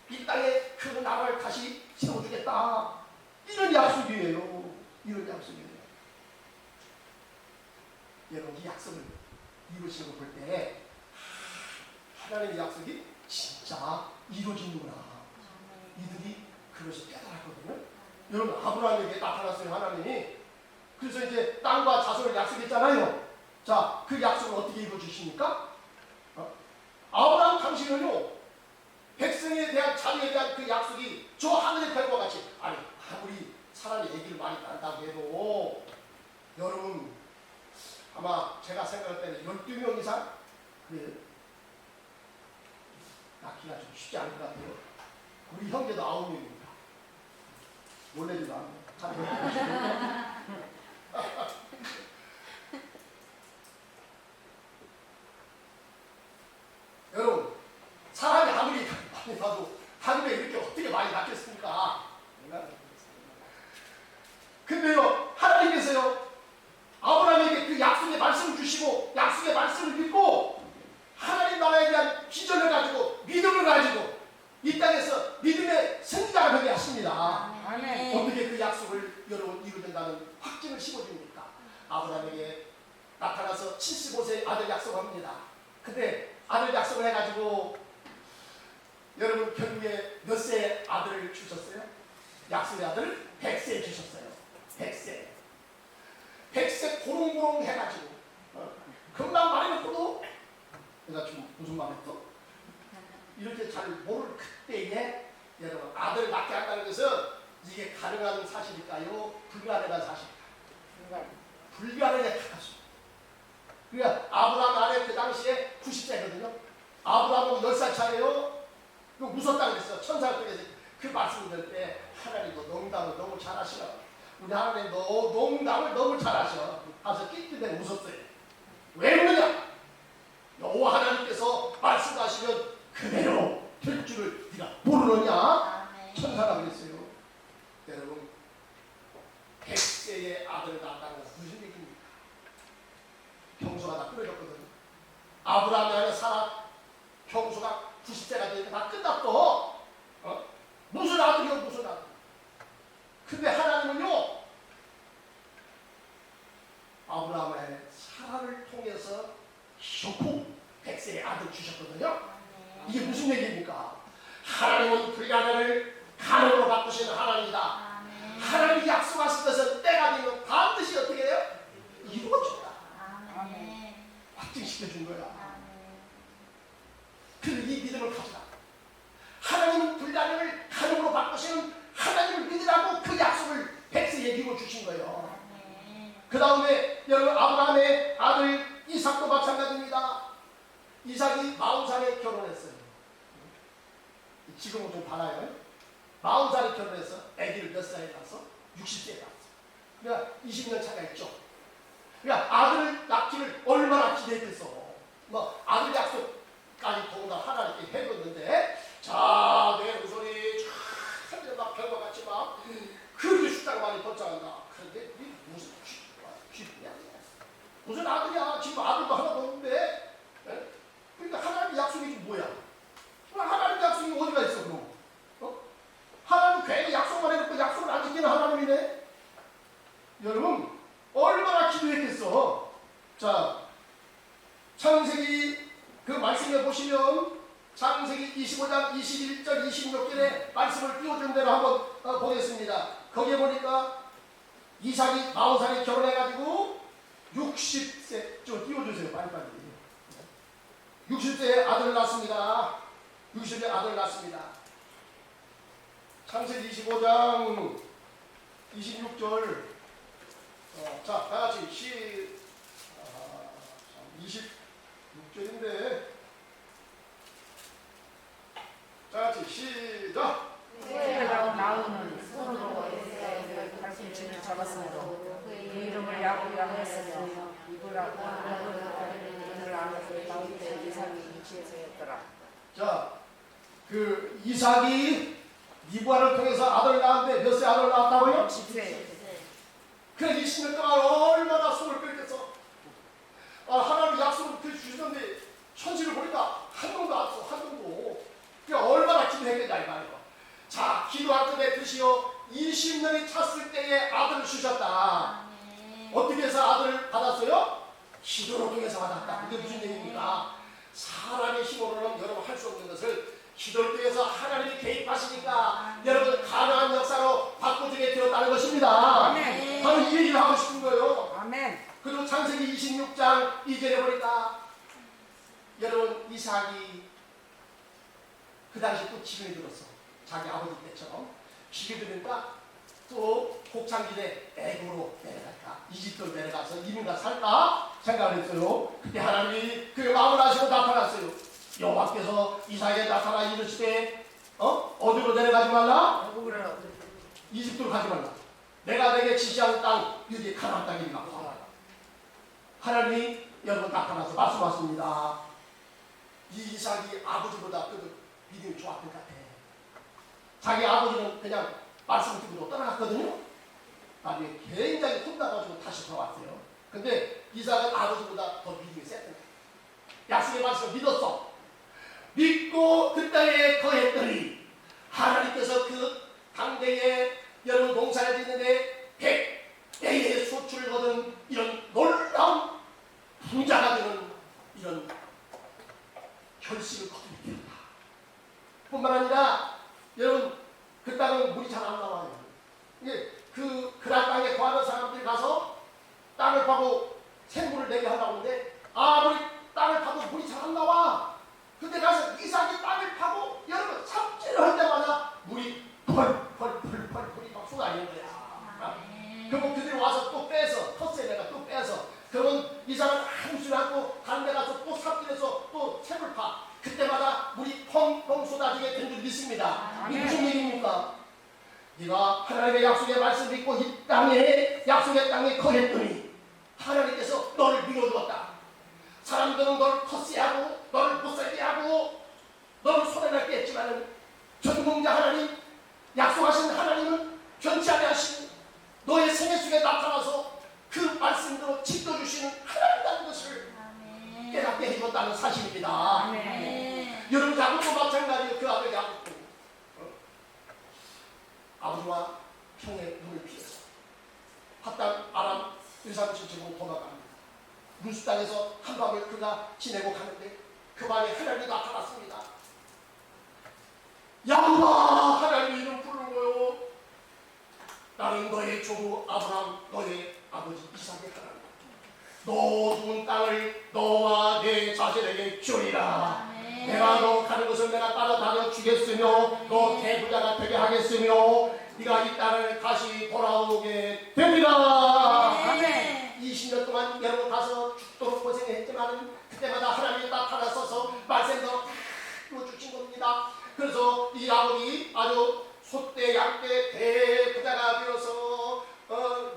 Speaker 1: 이 땅에 그 나라를 다시 세워주겠다. 이런 약속이에요. 이런 약속이에요. 여러분, 이 약속을 이루시는 걸 볼 때 하나님의 약속이 진짜 이루어지는구나. 이들이 그것을 깨달았거든요. 여러분, 아브라함에게 나타났어요, 하나님이. 그래서 이제 땅과 자손을 약속했잖아요. 자, 그 약속을 어떻게 이루어주십니까? 아브라함 당신은요, 백성에 대한, 자녀에 대한 그 약속이 저 하늘의 별과 같이, 아니, 아무리 사람이 얘기를 많이 난다고 해도, 여러분, 아마 제가 생각할 때는 12명 이상 낳기가 좀 쉽지 않을 것 같아요. 우리 형제도 9명입니다. 놀래지도 않네요. 여러분, 사람이 아무리 많이 봐도 하늘에 이렇게 어떻게 많이 낳겠습니까? 근데요, 하나님께서요, 아브라함에게 그 약속의 말씀을 주시고 약속의 말씀을 믿고 하나님 나라에 대한 비전을 가지고 믿음을 가지고 이 땅에서 믿음의 승리자가 되게 하십니다.
Speaker 2: 아멘.
Speaker 1: 어떻게 그 약속을 여러분 이루어진다는 확증을 심어줍니까? 아브라함에게 나타나서 75세 아들 약속합니다. 근데 아들 약속을 해가지고 여러분 결국에 몇 세 아들을 주셨어요? 약속의 아들 100세 주셨어요. 100세. 100세 고롱고롱 해가지고 금방 말해놓고도 내가 지금 무슨 말 했어? 이렇게 잘 모를 그때에 여러분 아들을 낳게 한다는 것은 이게 가능한 사실일까요? 불가능한 사실일까요? 불가능에 가깝습니다. 그러니까 아브라함 아내 그 당시에 90세거든요. 아브라함은 10살 차예요. 그 무섭다 그랬어. 천사가 그래서 그 말씀을 들을 때 하나님도 농담을 너무 잘하시나. 우리 하나님도 농담을 너무 잘하셔. 가서 낄낄대고 웃었어요. 왜 그러냐? 여호와 하나님께서 말씀하시면 그대로 될 줄을 네가 모르느냐? 천사가 그랬어요. 여러분, 100세의 아들을 낳았다는 것은 무슨 얘기입니까? 평소가 다 끊어졌거든요. 아브라함이 아니라 사라 평소가 90세가 되니까 다 끝났어. 무슨 아들이요, 무슨 아들. 근데 하나님은요, 아브라함의 사라를 통해서 쇼크 100세의 아들 주셨거든요. 이게 무슨 얘기입니까? 하나님은 불가능을 가능으로 바꾸시는 하나님이다. 하나님이 약속하신 것은 때가 되면 반드시 어떻게 해요? 이루어진다. 확증시켜준 거야. 그래서 이 믿음을 가져라. 하나님은 불가능을 가능으로 바꾸시는 하나님을 믿으라고 그 약속을 100세에 이루어 주신 거예요. 그 다음에 여러분 아브라함의 아들 이삭도 마찬가지입니다. 이삭이 40살에 결혼했어요. 지금은 좀 달라요. 40살에 결혼해서 아기를 몇 살에 낳았어? 60세에 낳았어. 그러니까 20년 차가 있죠. 그러니까 아들을 낳기를 얼마나 기대했겠어. 뭐 아들 약속까지 더구나 하나님께 해뒀는데, 자, 내 후손이 쫙 막 별과 같이 막 그렇게 숫자가 많이 번창한다. 그런데 이게 무슨 쥐야? 무슨 아들이야? 지금 아들도 하나도 없는데. 네? 그러니까 하나님의 약속이 뭐야? 하나님의 약속이 어디가 있어 그럼? 하나님 괜히 약속만 해놓고 약속을 안 지키는 하나님이네. 여러분 얼마나 기도했겠어. 자, 창세기 그 말씀에 보시면 창세기 25장 21절 26절에 말씀을 띄워준 대로 한번 보겠습니다. 거기에 보니까 이삭이 40살에 결혼해가지고 60세 좀 띄워주세요. 빨리빨리. 60세에 아들을 낳습니다. 60세에 아들을 낳습니다. 창세기 25장 26절. 자, 다같이 26절인데 다같이 시작.
Speaker 3: 후에라고 나오는 손으로 에서의 발꿈치를 잡았으므로 그 이름을 야곱이라고 했으며 이브라고 그를 안에서 나올 때 이삭이 유치해서였더라.
Speaker 1: 자, 그 이삭이 니부아를 통해서 아들을 낳았는데 몇 세 아들을 낳았다고요?
Speaker 3: 10세.
Speaker 1: 그 20년 동안 얼마나 숨을 끓였어. 하나님 약속을 그 주셨는데 현실을 보니까 한 놈도 안 써, 한 놈도. 그러니까 얼마나 기도했겠냐 이 말이에요. 자, 기도할 때 드시오. 20년이 찼을 때에 아들을 주셨다. 어떻게 해서 아들을 받았어요? 기도로 통해서 받았다. 이게 무슨 얘기입니까? 사람의 힘으로는 여러분 할 수 없는 것을 기도를 통해서 하나님이 개입하시니까 여러분 가능한 역사로 바꿔주게 되었다는 것입니다.
Speaker 3: 아멘.
Speaker 1: 바로 이 얘기를 하고 싶은 거예요.
Speaker 3: 아멘.
Speaker 1: 그리고 창세기 26장 2절에 보니까 여러분 이삭이 그 당시 또 기근이 들었어. 자기 아버지 때처럼 기근이 들으니까 또 곡창길에 애굽으로 내려갈까 이집트로 내려가서 이민가 살까 생각을 했어요. 그때 하나님이 그 마음을 아시고 나타났어요. 여호와께서 이삭에게 나타나 이르시되 어디로 내려가지 말라?
Speaker 3: 애굽으로.
Speaker 1: 이집트로 가지 말라. 내가 내게 지시한 땅 유대 가나안 땅이니까 하나님이 여러분 나타나서 말씀하십니다. 이 이삭이 아버지보다 그 믿음이 좋았던 것 같아. 자기 아버지는 그냥 말씀 듣고 떠나갔거든요. 나중에 굉장히 혼나가지고 다시 돌아왔어요. 근데 이삭은 아버지보다 더 믿음이 셌던 거야. 약속의 말씀을 믿었어. 믿고 그 땅에 거했더니 하나님께서 그 당대에 여러분 농사를 짓는데 100배의 수출을 거둔 이런 놀라운 부자가 되는 이런 결실을 거두게 되었다. 뿐만 아니라 여러분 그 땅은 물이 잘 안 나와요. 그 그란 땅에 거하는 사람들이 가서 땅을 파고 생물을 내게 하려고 하는데 아무리 땅을 파도 물이 잘 안 나와. 근데 가서 이삭이 땅을 파고 여러분 삽질을 할 때마다 물이 펄펄 물이 막 쏟아지는 거야. 그러면 그들이 와서 또 빼서 텃세 내가 또 빼서 그러면 이삭은 아무 소리 않고 다른 데 가서 또 삽질해서 또 샘을 파. 그때마다 물이 펑펑 쏟아지게 된 줄 믿습니다. 이게 무슨 얘기입니까? 네가 하나님의 약속의 말씀을 믿고 이 땅에 약속의 땅에 거했더니 하나님께서 너를 밀어주었다. 사람들은 너를 텃세하고 너를 못살게 하고 너를 손해나게 했지만 전공자 하나님 약속하신 하나님은 변치하게 하시고 너의 생애 속에 나타나서 그 말씀대로 지켜주시는 하나님이라는 것을 깨닫게 해줬다는 사실입니다.
Speaker 3: 아멘.
Speaker 1: 여러분 야곱도 마찬가지예요. 그 아들 야곱도 아버지와 형의 눈을 피해서 핫단 아람 유산지책으로 도망갑니다. 루스 땅에서 한밤을 그가 지내고 가는데 그 밤에 하나님이 나타났습니다. 야곱아 하나님이 이름 부르는 거요. 나는 너의 조부 아브라함 너의 아버지 이삭의 하나님. 너 죽은 땅을 너와 내 자신에게 주리라. 내가 너 가는 곳을 내가 따라다녀 주겠으며 너 대부자가 되게 하겠으며 네가 이 땅을 다시 돌아오게 되리라.
Speaker 3: 아멘.
Speaker 1: 20년 동안 여러분 가서 죽도록 고생했지만 그때마다 하나님이 나타나서서 말씀대로 다 주신 겁니다. 그래서 이 아버지 아주 소떼 양떼 대부자가 되어서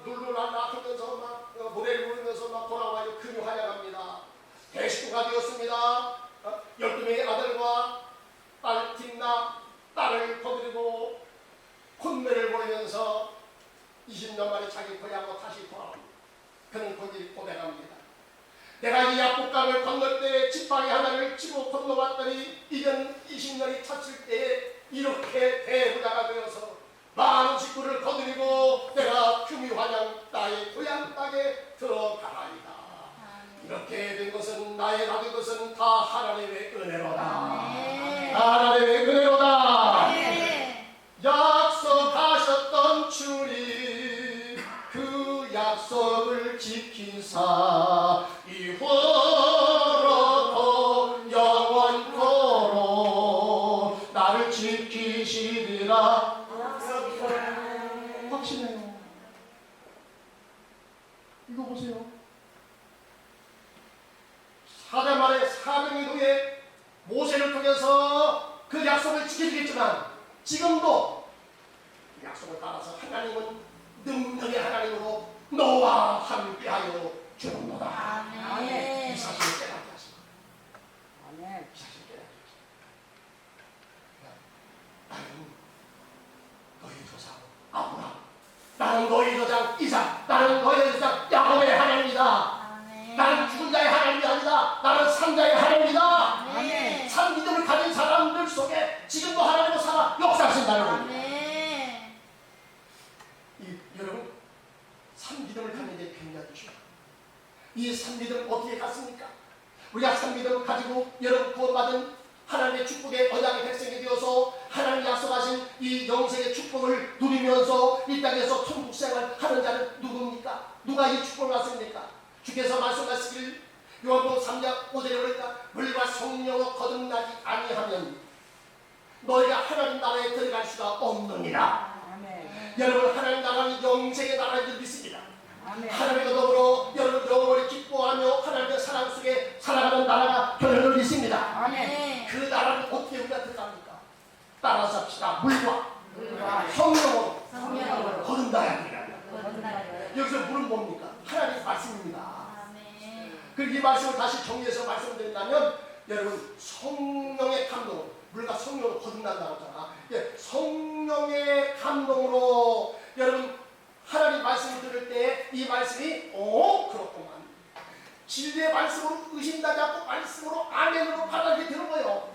Speaker 1: 룰루랄라 하면서 막 노래를 부르면서 막 돌아와요. 금요 환영합니다. 대식구가 되었습니다. 12명의 아들과 딸 딥나 딸을 거두고 혼내를 보내면서 20년 만에 자기 고향으로 다시 돌아옵니다. 그는 거기 고백합니다. 내가 이 약국강을 건널 때 지팡이 하나를 치고 건너왔더니 이제는 20년이 찼을 때에 이렇게 대부자가 되어서 많은 식구를 거느리고 내가 금유환영 나의 고향 땅에 들어가나이다. 이렇게 된 것은 나의 가진 것은 다 하나님의 은혜로다. 하나님의 은혜로다. 약속하셨던 주님 그 약속을 지키사 이후로도 영원토록 나를 지키시리라. 확신해요. 이거 보세요. 4년 만에 400년 후에 모세를 통해서 그 약속을 지켜주겠지만 지금도 그 약속을 따라서 하나님은 능력의 하나님으로 너와 함께하여 주는도다. 이 사실을 깨닫게 하십니다. 나는 산자의 하나님이다.
Speaker 2: 아멘.
Speaker 1: 산 믿음을 가진 사람들 속에 지금도 하나님은 살아 역사하신다는 겁니다.
Speaker 2: 아멘.
Speaker 1: 여러분, 산 믿음을 갖는 게 굉장히 중요합니다. 이 산 믿음 어떻게 갖습니까? 우리가 산 믿음을 가지고 여러분 구원받은 하나님의 축복의 언약의 백성이 되어서 하나님 약속하신 이 영생의 축복을 누리면서 이 땅에서 천국 생활하는 자는 누굽니까? 누가 이 축복을 받습니까? 주께서 말씀하시길 요한복음 3장 5절에 그러니까 물과 성령으로 거듭나지 아니하면 너희가 하나님 나라에 들어갈 수가 없느니라.
Speaker 3: 아멘.
Speaker 1: 여러분, 하나님 나라는 영생의 나라인 줄 믿습니다.
Speaker 3: 아멘.
Speaker 1: 하나님과 더불어 여러분 영원히 기뻐하며 하나님의 사랑 속에 살아가는 나라가 되는 줄 믿습니다.
Speaker 3: 아멘.
Speaker 1: 그 나라는 어떻게 우리가 들어갑니까? 따라서 합시다. 물과
Speaker 3: 물과
Speaker 1: 성령으로
Speaker 2: 성령으로
Speaker 1: 거듭나야 합니다.
Speaker 2: 거듭나요.
Speaker 1: 여기서 물은 뭡니까? 하나님의 말씀입니다.
Speaker 2: 아멘.
Speaker 1: 그리고 이 말씀을 다시 정리해서 말씀드린다면 여러분, 성령의 감동, 물과 성령으로 거듭난다고 하잖아. 예, 성령의 감동으로 여러분 하나님 말씀을 들을 때 이 말씀이 그렇구만, 진리의 말씀으로 의심하지 않고 말씀으로 아멘으로 받아들이게 되는 거예요.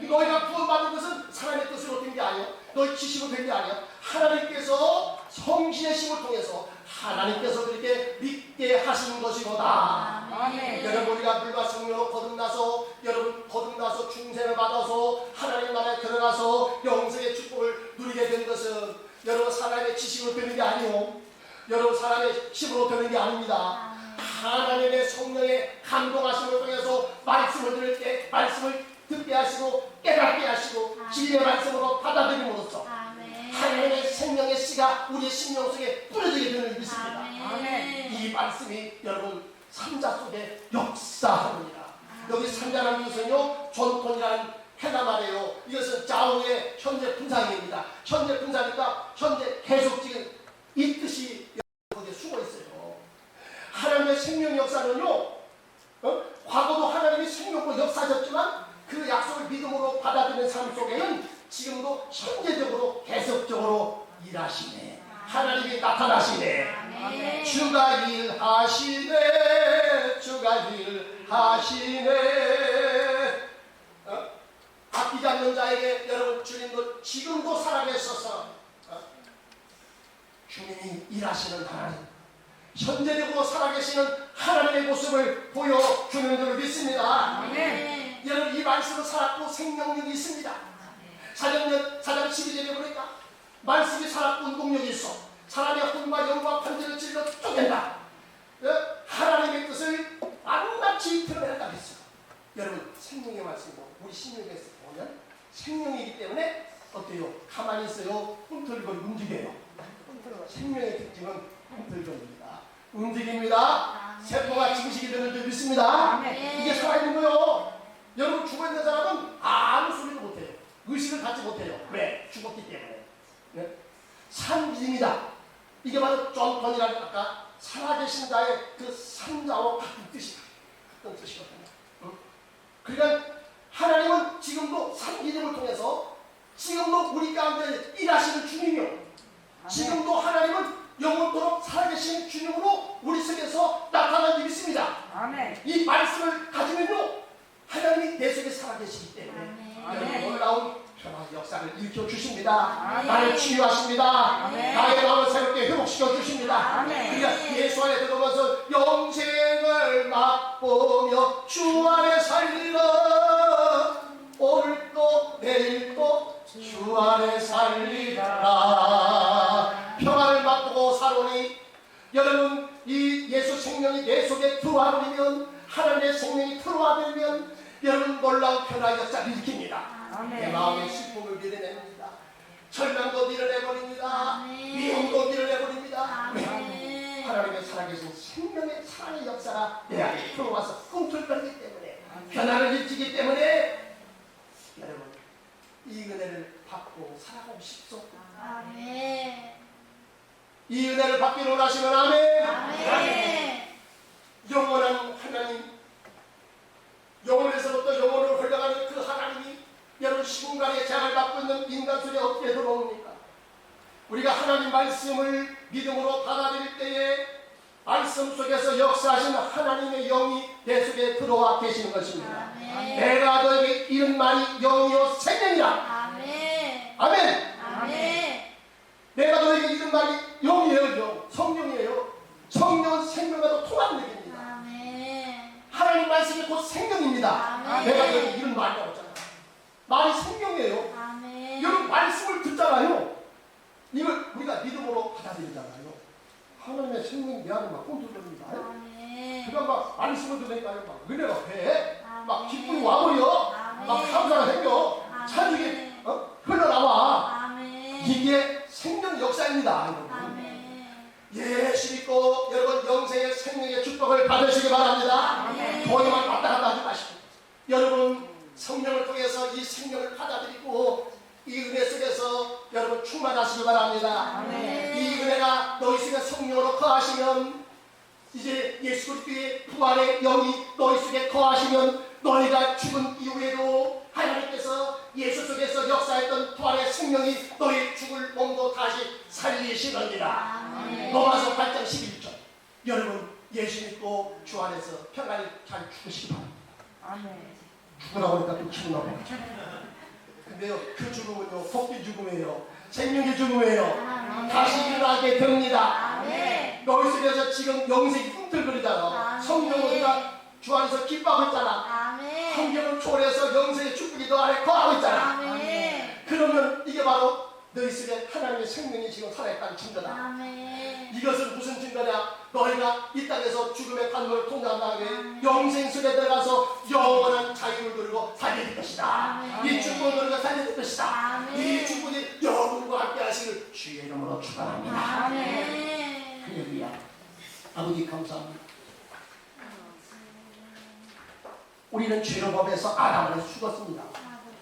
Speaker 1: 너희가 구원받은 것은 사람의 뜻으로 된 게 아니야. 너희 지식으로 된 게 아니야. 하나님께서 성신의 힘을 통해서 하나님께서 그렇게 믿게 하신 것이로다.
Speaker 3: 아멘.
Speaker 1: 여러분, 우리가 물과 성령으로 거듭나서 여러분 거듭나서 중생을 받아서 하나님 나라에 들어가서 영생의 축복을 누리게 된 것은 여러분 사람의 지식으로 되는 게 아니요, 여러분 사람의 힘으로 되는 게 아닙니다. 하나님의 성령의 감동하심을 통해서 말씀을 들을 때 말씀을 듣게 하시고 깨닫게 하시고 진리의 말씀으로 받아들임으로써
Speaker 2: 아멘.
Speaker 1: 하나님의 생명의 씨가 우리의 심령 속에 뿌려지게 되는 믿습니다.
Speaker 2: 아멘.
Speaker 1: 이 말씀이 여러분 삼자 속에 역사합니다. 여기 삼자라는 것은요, 전통이라는 해나 말이에요. 이것은 좌우의 현재 분상입니다. 현재 분상이니까 현재 계속 지금 이 뜻이 거기에 숨어 있어요. 하나님의 생명 역사는요, 과거도 하나님이 생명으로 역사하셨지만 그 약속을 믿음으로 받아들이는 삶 속에는 지금도 현재적으로 계속적으로 일하시네. 하나님이 나타나시네.
Speaker 2: 아멘.
Speaker 1: 주가 일하시네. 주가 일하시네. 아끼지 않는 자에게 여러분 주님도 지금도 살아계셔서 주님이 일하시는 하나님, 현재적으로 살아계시는 하나님의 모습을 보여주는 줄 믿습니다.
Speaker 2: 아멘.
Speaker 1: 여러분, 이 말씀을 살았고 생명력이 있습니다. 사장 12절에 보니까 말씀이 살았고 운동력이 있어 사람의 혼과 영과 관절을 찔러 쪼갠다. 하나님의 뜻을 완전히 드러낸다고 했어요. 여러분, 생명의 말씀이고 우리 신명에서 보면 생명이기 때문에 어때요? 가만히 있어요? 꿈틀거리 움직여요. 생명의 특징은 꿈틀거립니다. 움직입니다. 세포가 증식이 되는 줄 믿습니다.
Speaker 2: 아멘.
Speaker 1: 이게 살아있는 거예요. 여러분, 죽어있는 사람은 아무 소리도 못해요. 의식을 갖지 못해요. 왜? 죽었기 때문에. 네? 산짐이다. 이게 바로 존 건이라는 아까 살아계신 자의 그 산자와 같은 뜻이거든요. 그러니까 하나님은 지금도 산 믿음을 통해서 지금도 우리 가운데 일하시는 주님이요, 지금도 하나님은 영원토록 살아계신 주님으로 우리 속에서 나타난 일이 있습니다.
Speaker 3: 아멘.
Speaker 1: 이 말씀을 가지면요, 하나님이 내 속에 살아계시기 때문에 여러분 놀라운 변화 역사를 일으켜 주십니다.
Speaker 2: 아멘.
Speaker 1: 나를 치유하십니다.
Speaker 3: 아멘.
Speaker 1: 나의 마음을 새롭게 회복시켜 주십니다.
Speaker 3: 아멘.
Speaker 1: 그러니까 예수 안에 들어가서 영생을 맛보며 주 안에 살리라. 오늘도 내일도 주 안에 살리라. 평안을 맛보고 살오니 여러분, 이 예수 생명이 내 속에 들어와버리면, 하나님의 생명이 들어와버리면 여러분 놀라운 변화 역사를 일으킵니다. 내 마음의 슬픔을 밀어냅니다. 절망도 밀어내버립니다.
Speaker 2: 아멘.
Speaker 1: 미움도 밀어내버립니다. 왜?
Speaker 2: 아멘.
Speaker 1: 하나님의 살아계신 생명의 사랑의 역사가 내 안에 들어와서 꿈틀거리기 때문에, 변화를 일으키기 때문에 여러분, 이 은혜를 받고 살아가고 싶소?
Speaker 2: 아멘.
Speaker 1: 이 은혜를 받기를 원하시면 아멘.
Speaker 2: 아멘.
Speaker 1: 영원한 하나님, 영원에서부터 영원으로 흘러가는 그 하나님이 여러분 시공간에 제한을 받고 있는 인간 속에 어떻게 들어옵니까? 우리가 하나님 말씀을 믿음으로 받아들일 때에 말씀 말씀 속에서 역사하시는 하나님의 영이 내 속에 들어와 계시는 것입니다.
Speaker 2: 아멘.
Speaker 1: 내가 너에게 이런 말이 영이요 생명이라.
Speaker 2: 아멘.
Speaker 1: 아멘.
Speaker 2: 아멘.
Speaker 1: 내가 너에게 이런 말이 영이에요. 영. 성령이에요. 성령은 생명과도 통하는 얘기입니다.
Speaker 2: 아멘.
Speaker 1: 하나님 말씀이 곧 생명입니다.
Speaker 2: 아멘.
Speaker 1: 내가 너에게 이런 말이라고 했잖아요. 말이 생명이에요.
Speaker 2: 아멘.
Speaker 1: 여러분 말씀을 듣잖아요. 이걸 우리가 믿음으로 받아들이잖아요. 하나님의 생명이 내 안에 막 꿈틀거립니다.
Speaker 2: 아멘.
Speaker 1: 그러니까 막 말씀을 들으니까요. 막 은혜가 배. 막
Speaker 2: 아멘.
Speaker 1: 기쁨이 와버려.
Speaker 2: 아멘.
Speaker 1: 막 감사가 생겨.
Speaker 2: 아멘.
Speaker 1: 찬양이 흘러나와.
Speaker 2: 아멘.
Speaker 1: 이게 생명 역사입니다. 여러분.
Speaker 2: 아멘.
Speaker 1: 예수 믿고 여러분 영생의 생명의 축복을 받으시기 바랍니다.
Speaker 2: 아멘.
Speaker 1: 거기만 왔다 갔다 하지 마시고 여러분 성령을 통해서 이 생명을 받아들이고 이 은혜 속에서 여러분 충만하시기 바랍니다.
Speaker 2: 아멘.
Speaker 1: 이 은혜가 너희 속에 성령으로 거하시면 이제 예수 그리스도의 부활의 영이 너희 속에 거하시면 너희가 죽은 이후에도 하나님께서 예수 속에서 역사했던 부활의 생명이 너희 죽을 몸도 다시 살리시느니라.
Speaker 2: 아멘.
Speaker 1: 로마서 8장 11절. 여러분 예수 믿고 주 안에서 평안히 잘 죽으시기 바랍니다.
Speaker 3: 아멘.
Speaker 1: 죽으라고 하니까 또 기분 나빠. 근데요 그 죽음은요 복된 죽음이에요. 생명의 죽음이에요.
Speaker 2: 아멘.
Speaker 1: 다시 일어나게 됩니다.
Speaker 2: 아멘.
Speaker 1: 너희 속에서 지금 영생이 꿈틀거리잖아.
Speaker 2: 아멘.
Speaker 1: 성령 우리가 주 안에서 기뻐하고 있잖아.
Speaker 2: 아멘.
Speaker 1: 성경을 초월해서 영생의 축복이 너 안에 거하고 있잖아.
Speaker 2: 아멘.
Speaker 1: 그러면 이게 바로 너희 속에 하나님의 생명이 지금 살아있다는 증거다.
Speaker 2: 아멘.
Speaker 1: 이것은 무슨 증거냐? 너희가 이 땅에서 죽음의 관문을 통과한 다음에
Speaker 2: 아멘.
Speaker 1: 영생 속에 들어가서 영원한 자유를 누리고 살게 될 것이다.
Speaker 2: 아멘.
Speaker 1: 이 축복을 너희가 살게 될 것이다.
Speaker 2: 아멘.
Speaker 1: 이 축복이 여러분과 함께 하시길 주의 이름으로 축원합니다.
Speaker 2: 아멘.
Speaker 1: 할렐루야. 아버지 감사합니다. 우리는 죄로 법에서 아담을 죽었습니다.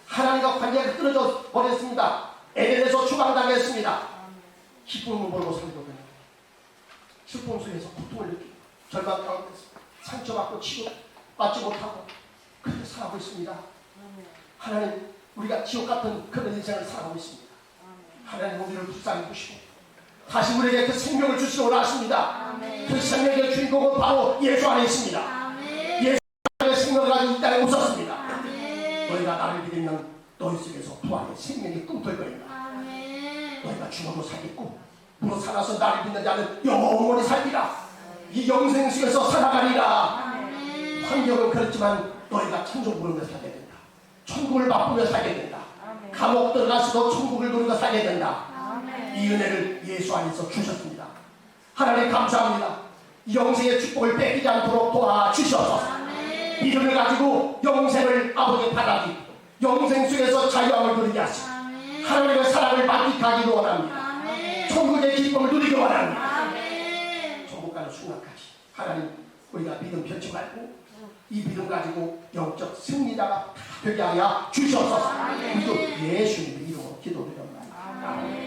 Speaker 1: 하나님과 관계가 끊어져 버렸습니다. 에덴에서 추방당했습니다. 기쁨을 몰고 살거든요. 슬픔 속에서 고통을 느끼고 절망 가운데서 상처받고 치료받지 못하고 그렇게 살아가고 있습니다. 하나님 우리가 지옥 같은 그런 인생을 살아가고 있습니다. 하나님 우리를 불쌍히 보시고 다시 우리에게 그 생명을 주시고 원하십니다.
Speaker 2: 아멘.
Speaker 1: 그 생명의 주인공은 바로 예수 안에 있습니다.
Speaker 2: 아멘.
Speaker 1: 예수의 생명을 가지고 이 땅에 오셨습니다.
Speaker 2: 아멘.
Speaker 1: 너희가 나를 믿으면 너희 속에서 부활의 생명이 꿈틀거린다.
Speaker 2: 아멘.
Speaker 1: 너희가 죽어도 살겠고 무로 살아서 나를 믿는 자는 영원히 살리라. 이 영생 속에서 살아가리라.
Speaker 2: 아멘.
Speaker 1: 환경은 그렇지만 너희가 천국 부르며 살게 된다. 천국을 맛보며 살게 된다. 감옥 들어가서도 천국을 누리며 살게 된다.
Speaker 2: 아멘.
Speaker 1: 이 은혜를 예수 안에서 주셨습니다. 하나님 감사합니다. 이 영생의 축복을 뺏기지 않도록 도와주셔서
Speaker 2: 아멘.
Speaker 1: 믿음을 가지고 영생을 아버지 받아들이고 영생 속에서 자유함을 누리게 하시고
Speaker 2: 아멘.
Speaker 1: 하나님의 사랑을 만끽하기를 원합니다.
Speaker 2: 아멘.
Speaker 1: 천국의 기쁨을 누리기 원합니다.
Speaker 2: 아멘.
Speaker 1: 천국 가는 순간까지 하나님 우리가 믿음 편치 말고 이 믿음 가지고 영적 승리자가 되게 하여 주셔서 우리도 예수님의 이름으로 기도드립니다.
Speaker 2: 아멘.